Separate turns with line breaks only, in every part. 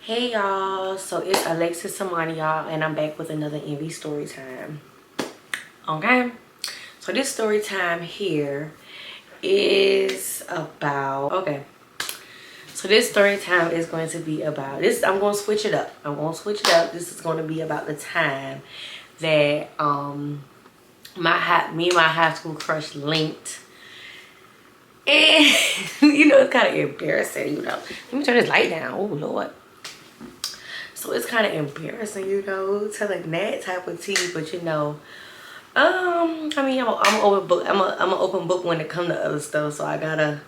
Hey y'all, so it's Alexis Samani, y'all, and I'm back with another Envy story time. Okay, so this story time here is about, so this story time is going to be about this. I'm going to switch it up. This is going to be about the time that me and my high school crush linked. And it's kind of embarrassing, Let me turn this light down. Oh Lord. So it's kind of embarrassing, telling that type of tea, but I mean, I'm an open book. I'm an open book when it comes to other stuff, so I gotta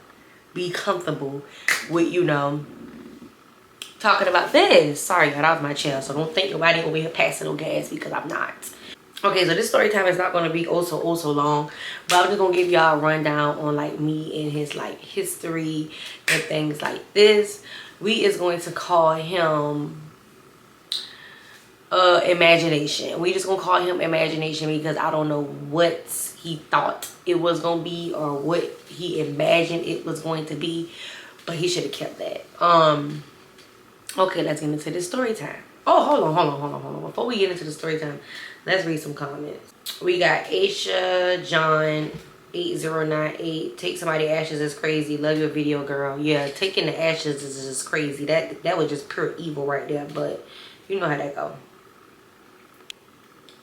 be comfortable with, talking about this. Sorry, got off my chair, so don't think nobody over here passing no gas because I'm not. Okay, so this story time is not gonna be oh so long, but I'm just gonna give y'all a rundown on like me and his like history and things like this. We is going to call him Imagination. We just gonna call him Imagination because I don't know what he thought it was gonna be or what he imagined it was going to be, but he should have kept that. Okay, let's get into this story time. Oh, hold on. Before we get into the story time, let's read some comments. We got Aisha John 8098. Take somebody ashes is crazy. Love your video, girl. Yeah, taking the ashes is just crazy. That was just pure evil right there, but you know how that go.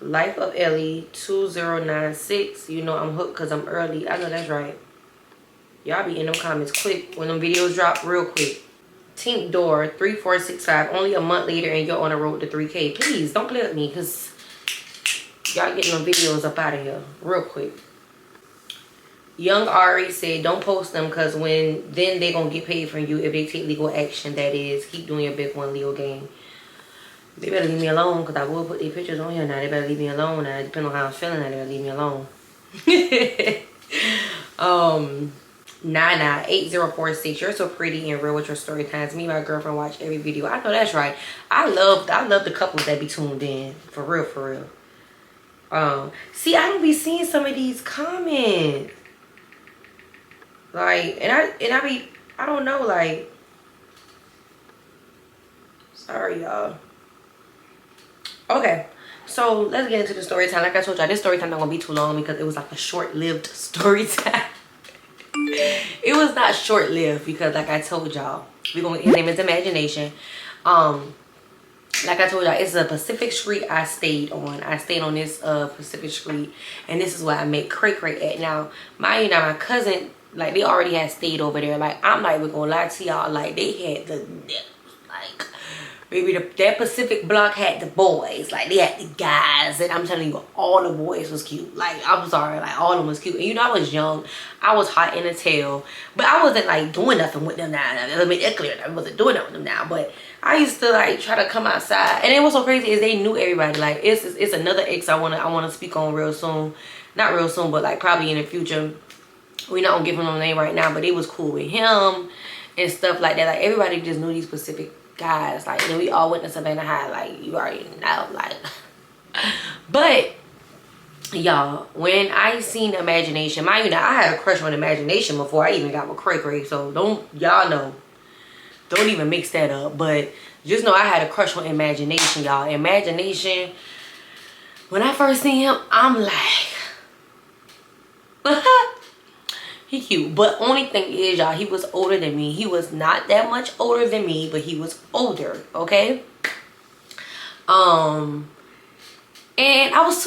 Life of Ellie 2096. I'm hooked because I'm early. I know that's right. Y'all be in them comments quick when them videos drop real quick. Tink Door 3465. Only a month later and you're on the road to 3K. Please don't play with me because y'all getting them videos up out of here real quick. Young Ari said don't post them because then they gonna get paid from you if they take legal action. That is, keep doing your big one, Leo gang. They better leave me alone because I will put their pictures on here now. They better leave me alone now. Depending on how I'm feeling, they better leave me alone. 99846. You're so pretty and real with your story times. Me and my girlfriend watch every video. I know that's right. I love the couples that be tuned in. For real. See, I don't be seeing some of these comments. Like, I don't know, like, sorry y'all. Okay, so let's get into the story time. Like I told y'all, this story time not gonna be too long because it was like a short-lived story time. It was not short-lived because, like I told y'all, his name is Imagination. Like I told y'all, it's a Pacific Street I stayed on. I stayed on this Pacific Street, and this is where I met Cray Cray at. Now, my cousin, like, they already had stayed over there. Like, I'm not even gonna lie to y'all, like, they had the, like, maybe that Pacific block had the boys. Like, they had the guys. And I'm telling you, all the boys was cute. Like, I'm sorry. Like, all of them was cute. And I was young. I was hot in the tail. But I wasn't, like, doing nothing with them now. Let me make it clear. I wasn't doing nothing with them now. But I used to, like, try to come outside. And it was so crazy is they knew everybody. Like, it's another ex I wanna speak on real soon. Not real soon, but, like, probably in the future. We're not gonna give him no name right now. But it was cool with him and stuff like that. Like, everybody just knew these specific guys. Like, and we all went to Savannah High. Like, you already know. Like, but y'all, when I seen Imagination, mind you, now I had a crush on Imagination before I even got with Cray Cray. So don't even mix that up. But just know I had a crush on Imagination, y'all. Imagination, when I first seen him, I'm like, he cute. But only thing is, y'all, he was older than me. He was not that much older than me, but he was older, okay? And I was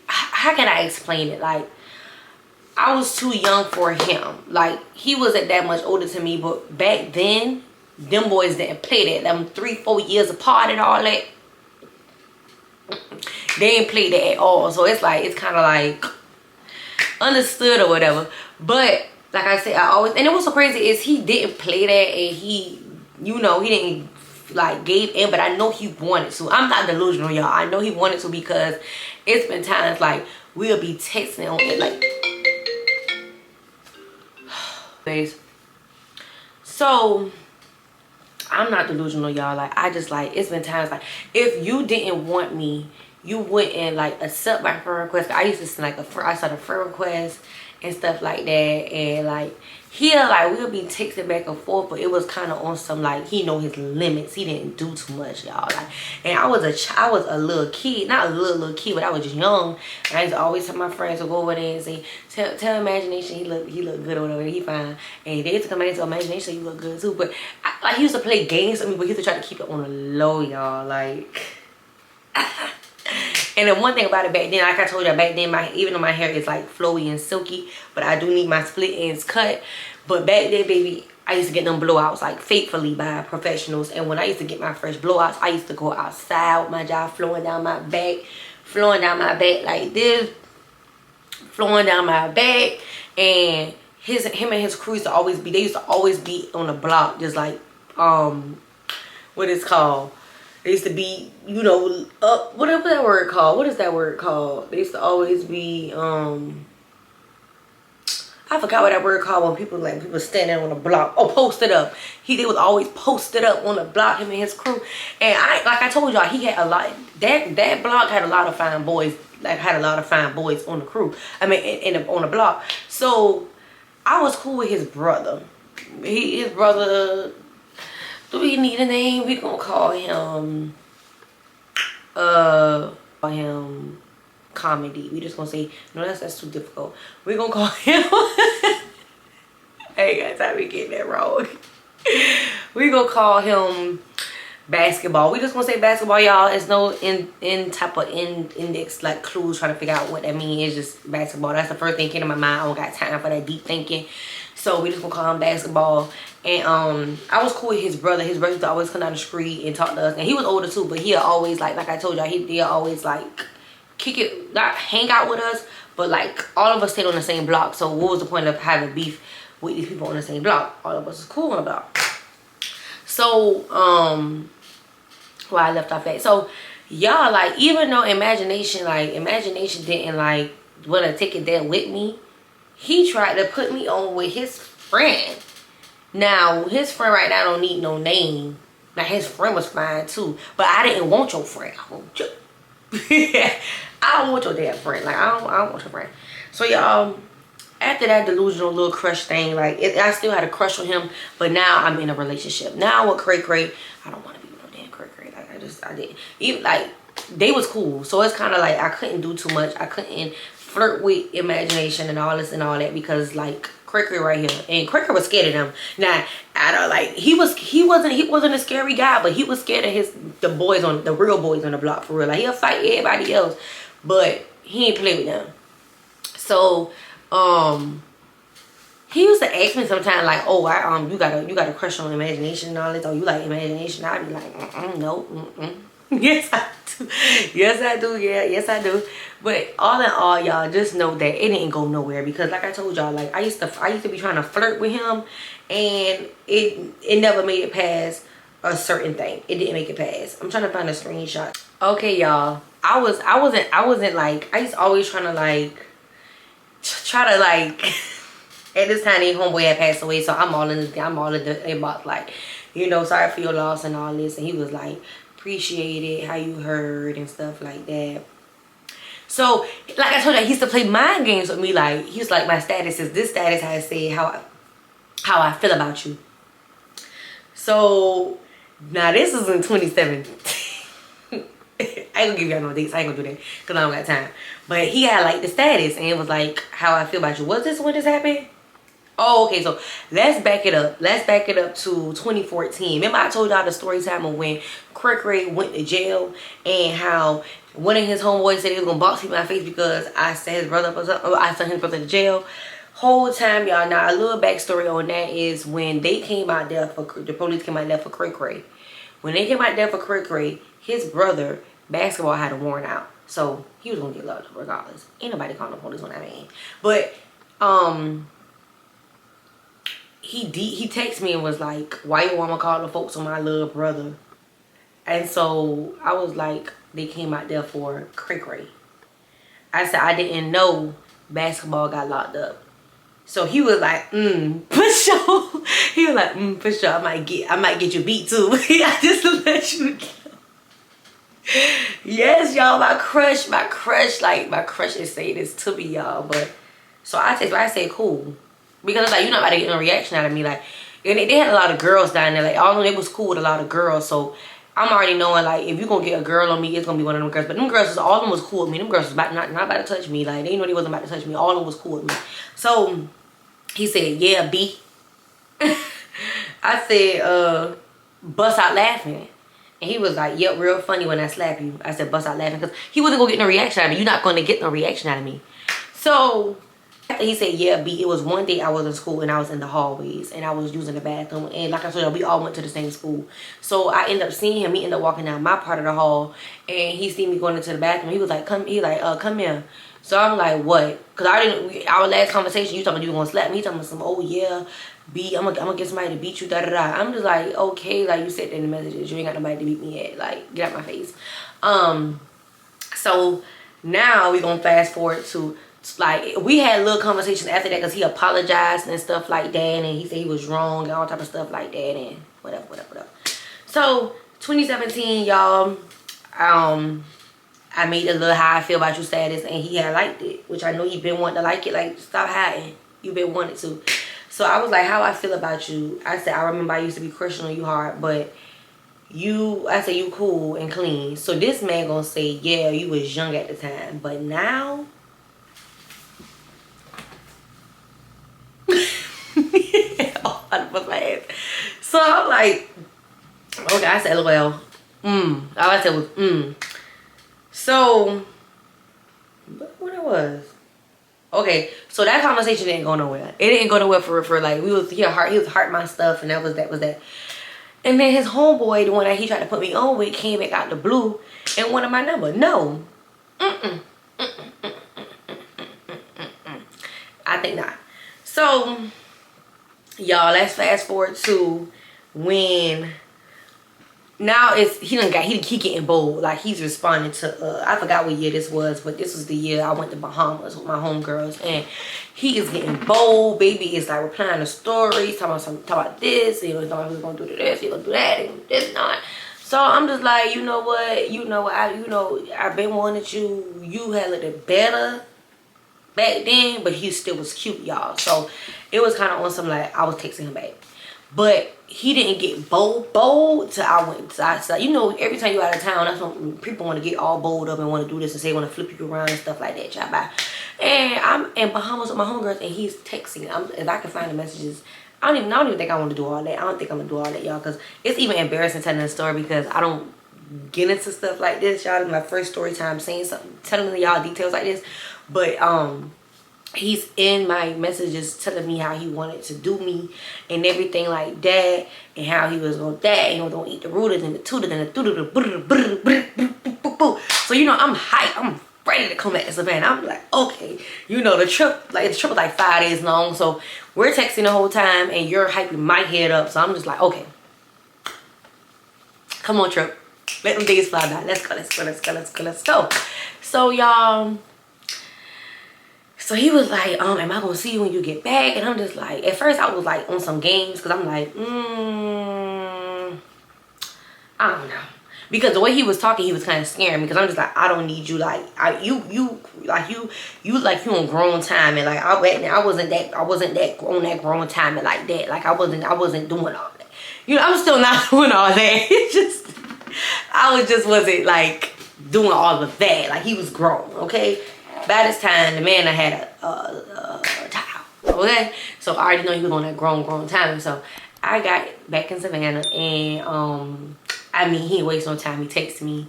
how can I explain it? Like, I was too young for him. Like, he wasn't that much older to me, but back then, them boys didn't play that. Them 3-4 years apart and all that. They didn't play that at all. So it's like, it's kind of like understood or whatever. But like I said, and it was so crazy is he didn't play that, and he didn't like gave in, but I know he wanted to. I'm not delusional, y'all. I know he wanted to because it's been times like we'll be texting on it like so I'm not delusional, y'all. Like, I just, like, it's been times like if you didn't want me, you wouldn't like accept my friend request. I used to send like I sent a friend request and stuff like that. And like we'll be texting back and forth, but it was kind of on some like he know his limits. He didn't do too much, y'all. Like, and I was a little kid, not a little kid, but I was just young. And I used to always tell my friends to go over there and say, tell Imagination he look good or whatever, he fine. And they used to come back and tell Imagination you look good too. But like he used to play games with me, but he used to try to keep it on the low, y'all. Like. And then one thing about it back then, like I told y'all back then, even though my hair is like flowy and silky, but I do need my split ends cut. But back then, baby, I used to get them blowouts like faithfully by professionals. And when I used to get my fresh blowouts, I used to go outside with my jaw flowing down my back like this, flowing down my back. And him and his crew used to always be on the block, just like what it's called. They used to be, you know, up. What is that word called? What is that word called? They used to always be, I forgot what that word called when people standing on the block. Oh, posted up. They was always posted up on the block, him and his crew. And like I told y'all, he had a lot. That block had a lot of fine boys. Like had a lot of fine boys on the crew. I mean, on the block. So I was cool with his brother. His brother. Do we need a name? We gonna call him Comedy. We just gonna say no, that's too difficult. We gonna call him hey guys, I be getting that wrong. We gonna call him Basketball. We just gonna say Basketball, y'all. It's no type of index like clues trying to figure out what that means. It's just Basketball. That's the first thing came to my mind. I don't got time for that deep thinking. So we just gonna call him Basketball. And I was cool with his brother. His brother used to always come down the street and talk to us. And he was older too, but he'll always like I told y'all, he'll always like kick it, not hang out with us, but like all of us stayed on the same block. So what was the point of having beef with these people on the same block? All of us is cool on the block. So where I left off at. So y'all, like, even though Imagination didn't like want to take it there with me, he tried to put me on with his friend. Now, his friend right now don't need no name. Now, his friend was fine too. But I didn't want your friend. I want you. I don't want your damn friend. Like, I don't want your friend. So, y'all, after that delusional little crush thing, like, I still had a crush on him. But now I'm in a relationship. Now with Cray Cray, I don't want to be with no damn Cray Cray. Like, I didn't. Even, like, they was cool. So, it's kind of like I couldn't do too much. I couldn't flirt with Imagination and all this and all that because, like, Cray Cray right here, and Cray Cray was scared of them. Now, I don't like he wasn't a scary guy, but he was scared of the real boys on the block for real. Like he'll fight everybody else, but he ain't play with them. So, he used to ask me sometimes like, oh, you got a crush on Imagination and all this, or you like Imagination? I'd be like, no. Yes, I do. Yes, I do. Yeah, yes, I do. But all in all, y'all, just know that it didn't go nowhere because, like I told y'all, like I used to be trying to flirt with him, and it never made it past a certain thing. It didn't make it past. I'm trying to find a screenshot. Okay, y'all. I wasn't like I used to always try to at this time, his homeboy had passed away, so I'm all in the inbox, like, you know, sorry for your loss and all this, and he was like, appreciate it, how you heard and stuff like that. So, like I told you, he used to play mind games with me. Like, he was like, my status is this status, how I say how I feel about you. So, now this is in 2017. I ain't gonna give y'all no dates. I ain't gonna do that because I don't got time. But he had like the status and it was like, how I feel about you. Was this when this happened? Oh, okay, so let's back it up. Let's back it up to 2014. Remember I told y'all the story time of when Cray Cray went to jail and how one of his homeboys said he was gonna box me in my face because I set his brother up, or I sent his brother to jail. Whole time, y'all, now a little backstory on that is when they came out there the police came out there for Cray Cray. When they came out there for Cray Cray, his brother, Basketball, had a warrant out. So he was gonna get loved regardless. Ain't nobody calling the police on that man. But he texted me and was like, why you wanna call the folks on my little brother? And so I was like, they came out there for Cray Cray. I said I didn't know Basketball got locked up. So he was like, for sure. He was like, for sure, I might get you beat too. I just let you go. Yes, y'all, my crush is saying this to me, y'all, but So I text, I said cool, because like you're not about to get no reaction out of me. Like, and they had a lot of girls down there. Like, although it was cool with a lot of girls, so I'm already knowing like if you gonna get a girl on me, it's gonna be one of them girls. But them girls was all of them was cool with me. Them girls was not about to touch me. Like they know they wasn't about to touch me. All of them was cool with me. So he said, yeah, B. I said, bust out laughing. And he was like, yep, real funny when I slap you. I said, bust out laughing, because he wasn't gonna get no reaction out of me. You're not gonna get no reaction out of me. So after he said, yeah, B, it was one day I was in school and I was in the hallways and I was using the bathroom. And like I told you, we all went to the same school. So I ended up seeing him. He ended up walking down my part of the hall and he seen me going into the bathroom. He was like, come here. So I'm like, what? Because our last conversation, you talking about you gonna slap me. You talking about some, oh yeah, B, I'm gonna get somebody to beat you, da da da. I'm just like, okay, like you said in the messages, you ain't got nobody to beat me at. Like, get out my face. So now we gonna fast forward to, like, we had little conversations after that because he apologized and stuff like that, and he said he was wrong and all type of stuff like that, and whatever. So 2017, y'all, I made a little how I feel about you status, and he had liked it, which I know you've been wanting to like it. Like, stop hiding. You've been wanting to. So I was like, how I feel about you. I said, I remember I used to be crushing on you hard, but I said you cool and clean. So this man gonna say, yeah, you was young at the time, but now. Oh, I bust my ass. So I'm like, okay, I said, well, all I said was, So, what it was? Okay, so that conversation didn't go nowhere. It didn't go nowhere for like, he was heart my stuff, and that was that. And then his homeboy, the one that he tried to put me on with, came back out the blue and wanted my number. No. I think not. So, y'all, let's fast forward to when now he getting bold. Like, he's responding to I forgot what year this was, but this was the year I went to Bahamas with my homegirls, and he is getting bold. Baby is like replying to stories, talking about this, he's talking about who's gonna do this, he's gonna do that, and this and that. So I'm just like, you know what, I've been wanting you had a little bit better back then, but he still was cute, y'all. So it was kind of on some, like, I was texting him back, but he didn't get bold till I went. So, every time you out of town, that's when people want to get all bold up and want to do this and say want to flip you around and stuff like that, y'all. Bye. And I'm in Bahamas with my homegirls, and he's texting. If I can find the messages, I don't even think I want to do all that. I don't think I'm gonna do all that, y'all, because it's even embarrassing telling the story, because I don't get into stuff like this, y'all. It's my first story time saying something, telling y'all details like this. But he's in my messages telling me how he wanted to do me and everything like that, and how he was gonna and he was gonna eat the rooter and the tutor and the so I'm hyped. I'm ready to come back to Savannah. I'm like, okay, the trip was like 5 days long, so we're texting the whole time and you're hyping my head up. So I'm just like, okay, come on, trip, let them days fly by. Let's go. So y'all, so he was like, am I gonna see you when you get back? And I'm just like, at first I was like on some games, because I'm like, I don't know. Because the way he was talking, he was kind of scaring me, because I'm just like, I don't need you. Like, you on grown time, and like I wasn't that on that grown time and like that. Like I wasn't doing all that. I'm still not doing all that. It's just I wasn't like doing all of that. Like, he was grown, okay? By this time, the man I had a child, okay? So I already know he was on that grown time. So I got back in Savannah, and he didn't waste no time. He texted me,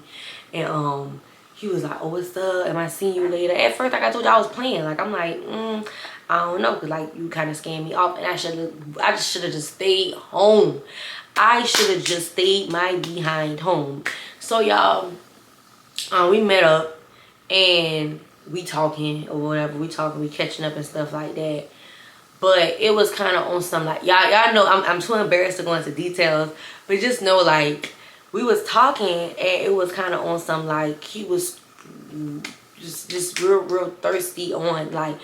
and he was like, oh, what's up? Am I seeing you later? At first, like I told you, I was playing. Like, I'm like, I don't know, because like you kind of scared me off, and I just should have just stayed home. I should have just stayed my behind home. So y'all, we met up, and we talking or whatever. We catching up and stuff like that. But it was kind of on some, like, y'all know I'm too embarrassed to go into details, but just know, like, we was talking, and it was kind of on some, like, he was just real thirsty on, like,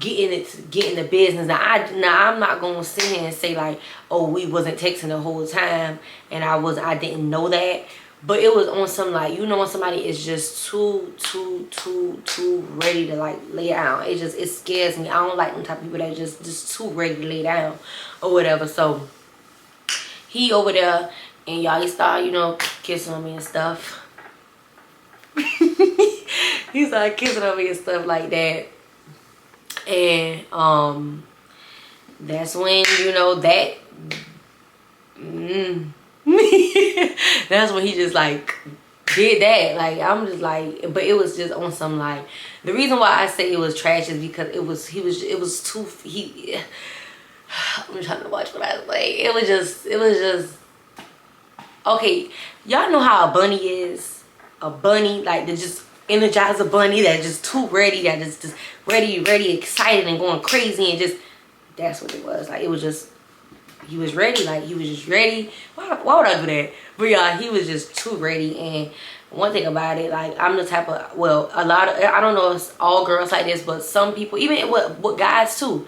getting the business. Now I'm not gonna sit here and say like, oh, we wasn't texting the whole time and I didn't know that. But it was on some like, you know, when somebody is just too ready to like lay down. It scares me. I don't like them type of people that just too ready to lay down or whatever. So he over there and y'all, he started, you know, kissing on me and stuff. He started kissing on me and stuff like that. And that's when, you know, that that's when he just like did that. Like, I'm just like, but it was just on some like, the reason why I say it was trash is because it was too, I'm trying to watch what I say. It was just okay. Y'all know how a bunny is. A bunny, like, they just energize a bunny that just too ready, that just ready, excited and going crazy, and just, that's what it was. Like, it was just, he was ready. Like, he was just ready. Why would I do that? But yeah, he was just too ready. And one thing about it, like, I'm the type of, well, a lot of, I don't know if it's all girls like this, but some people, even with guys too,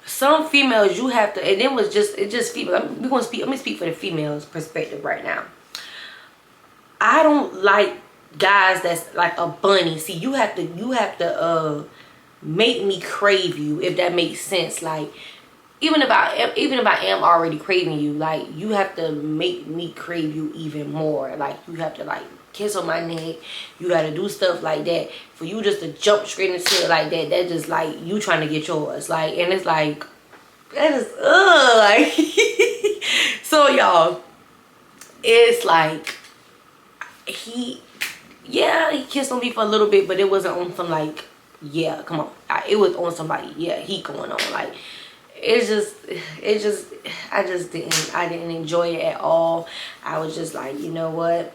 some females, you have to, and it's just females. I'm gonna speak for the females perspective right now. I don't like guys that's like a bunny. See, you have to make me crave you, if that makes sense. Like, even if I am already craving you, like, you have to make me crave you even more. Like, you have to like kiss on my neck. You gotta do stuff like that. For you just to jump straight into it like that, that just like you trying to get yours. Like, and it's like, that is like so y'all, it's like he kissed on me for a little bit, but it wasn't on some like, yeah, come on. It was on somebody, yeah, he going on. Like, I didn't enjoy it at all. I was just like, you know what,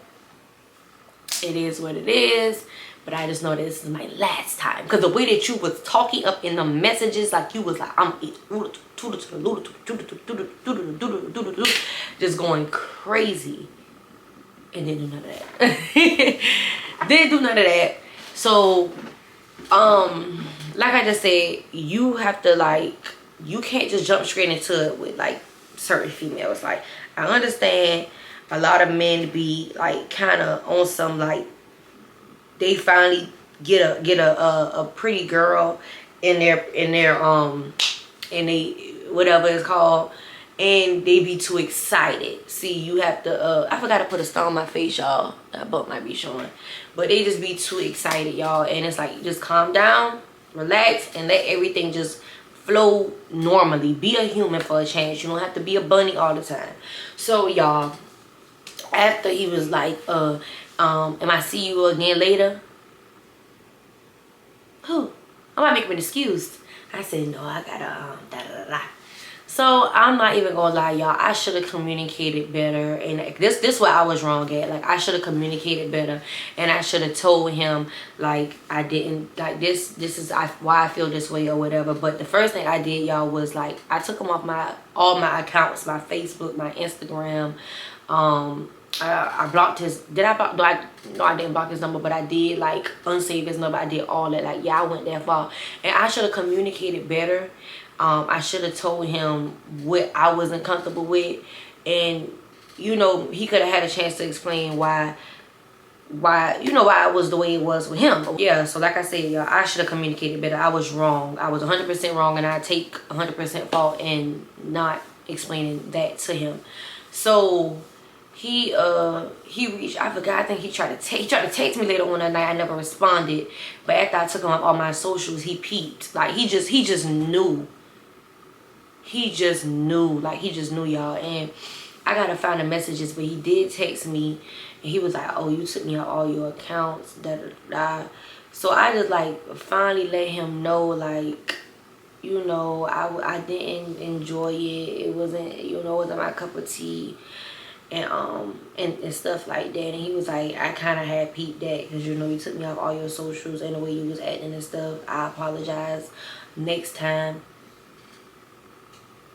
it is what it is. But I just know this is my last time, because the way that you was talking up in the messages, like you was like, I'm just going crazy, and didn't do none of that. Didn't do none of that. So like I just said, you have to like, you can't just jump straight into it with like certain females. Like, I understand a lot of men be like kind of on some like, they finally get a pretty girl in their whatever it's called, and they be too excited. See, you have to I forgot to put a star on my face, y'all. That butt might be showing, but they just be too excited, y'all. And it's like, just calm down, relax, and let everything just flow normally. Be a human for a change. You don't have to be a bunny all the time. So y'all, after he was like, am I see you again later? Who? I might make an excuse. I said, no, I gotta da-da-da-da. So I'm not even gonna lie, y'all, I should have communicated better. And this what I was wrong at. Like, I should have communicated better, and I should have told him like, I didn't like this is why I feel this way or whatever. But the first thing I did, y'all, was like, I took him off all my accounts, my Facebook, my Instagram. I blocked his, no, I didn't block his number, but I did like unsave his number. I did all that. Like, yeah, I went that far, and I should have communicated better. I should have told him what I wasn't comfortable with, and you know, he could have had a chance to explain why it was the way it was with him. Yeah, so like I said, y'all, I should have communicated better. I was wrong. I was 100% wrong, and I take 100% fault in not explaining that to him. So he reached, I forgot, I think he tried to text me later on that night. I never responded, but after I took him off all my socials, he peeped. Like, he just knew. Like, he just knew, y'all. And I gotta find the messages, but he did text me, and he was like, oh, you took me out all your accounts, da da da. So I just like finally let him know, like, you know, I didn't enjoy it. It wasn't, you know, it wasn't my cup of tea. And stuff like that. And he was like, I kind of had peeped that, because, you know, you took me off all your socials and the way you was acting and stuff. I apologize. Next time.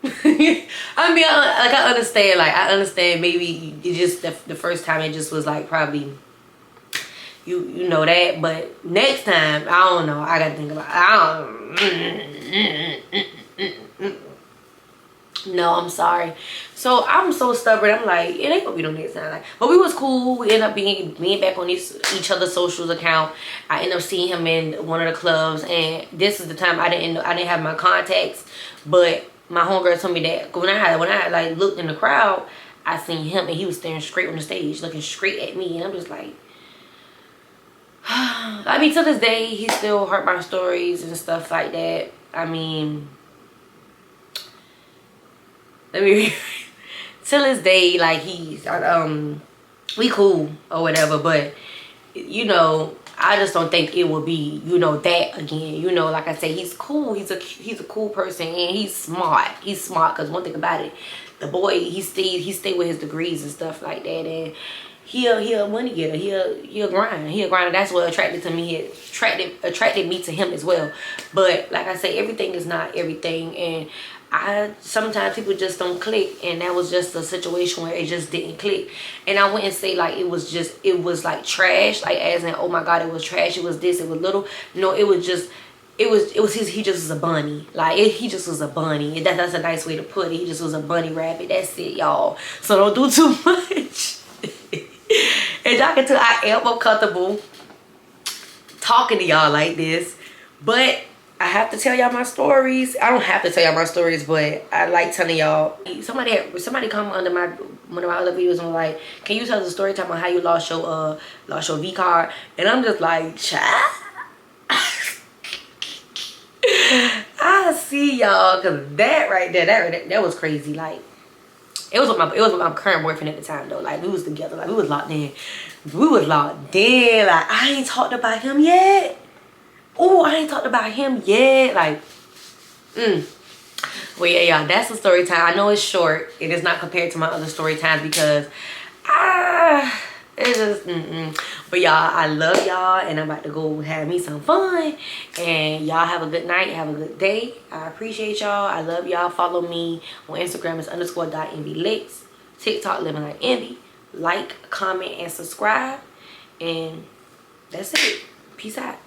I mean, like, I understand. Like, I understand maybe it just the first time it just was like probably you know that, but next time, I don't know. I gotta think about it. No, I'm sorry. So I'm so stubborn. I'm like, it ain't gonna be no next time. Like, but we was cool. We ended up being back on each other's socials account. I ended up seeing him in one of the clubs, and this is the time I didn't have my contacts. But my homegirl told me that when I like looked in the crowd, I seen him and he was staring straight on the stage, looking straight at me, and I'm just like, I mean, to this day, he still heard my stories and stuff like that. I mean, let me till this day, like he's we cool or whatever, but you know, I just don't think it will be, you know, that again. You know, like I say, he's cool. He's a cool person, and he's smart. He's smart because one thing about it, the boy, he stayed with his degrees and stuff like that, and he a money getter. He a grinder. That's what attracted to me. He attracted me to him as well. But like I say, everything is not everything, and sometimes people just don't click, and that was just a situation where it just didn't click. And I wouldn't say like it was like trash, like as in, oh my god, it was trash, it was this, it was little. No, it was just he just was a bunny. Like he just was a bunny. That's a nice way to put it. He just was a bunny rabbit. That's it, y'all. So don't do too much. And y'all can tell I am uncomfortable talking to y'all like this, but I have to tell y'all my stories. I don't have to tell y'all my stories, but I like telling y'all. Somebody come under one of my other videos and was like, can you tell us a story time on how you lost your V card? And I'm just like, child. I see y'all, cause that right there, that was crazy. Like, it was with my current boyfriend at the time though. Like we was together, like we was locked in. Like I ain't talked about him yet. Oh, I ain't talked about him yet. Like, well, yeah, y'all, that's the story time. I know it's short. It is not compared to my other story times because it's just But y'all, I love y'all, and I'm about to go have me some fun. And y'all have a good night. Have a good day. I appreciate y'all. I love y'all. Follow me on Instagram. It's _.envylicks. TikTok, Living Like Envy. Like, comment, and subscribe. And that's it. Peace out.